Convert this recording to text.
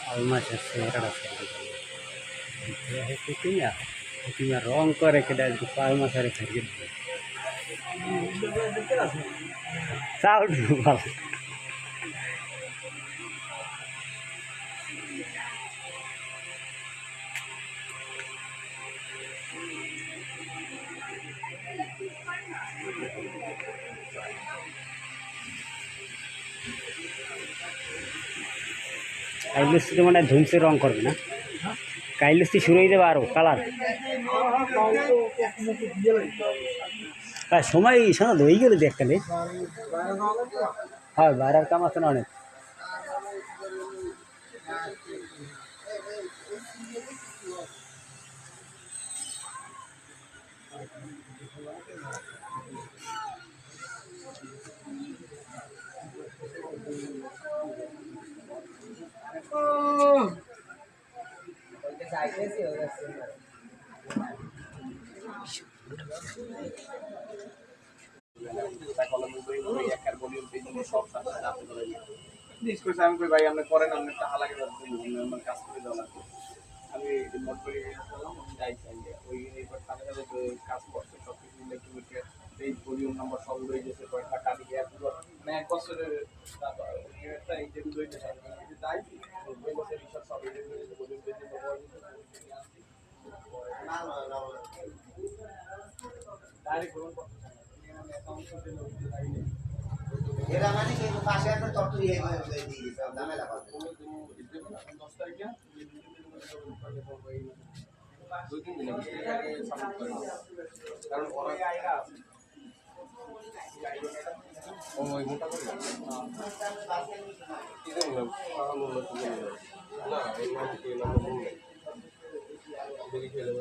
almasnya serada punya rong kore kedai di almas hari kerja tahu dulu bal কাইলুস্তি তো মানে ধুমসে রং করবে না কাইলুস্তি শুরু হয়ে যাবে আরো কালার সময় শোনা হয়ে গেল দেখতে হয় বাইরের কাম আছে না অনেক আমি কই ভাই আপনি করেন আপনি টাকা লাগে আমার কাজ করে দেওয়া লাগবে আমি নোট করে যাই ওই টাকা কাজ করছে সব কিছু ইলেকট্রিক এই ভলিউম নাম্বার সব রয়ে গেছে কয়েক টাকা দিয়ে মানে এক বছরের এই যে রয়েছে তাই ওই বছর রিসার্চ সব ভলিউম পেয়েছে ডাইরেক্ট গ্রহণ করতে চাই অ্যাকাউন্ট করতে এরা মানে কিন্তু পাশে একটা তত্ত্ব দিয়ে দিয়ে সব দামে লাগাবো 10 তারিখে দুই তিন দিন আগে সাবমিট করে কারণ ওরা আইরা আছে ওই মোটা করে কি জানেন না এই মাটি কে নাম মনে দেখি খেলে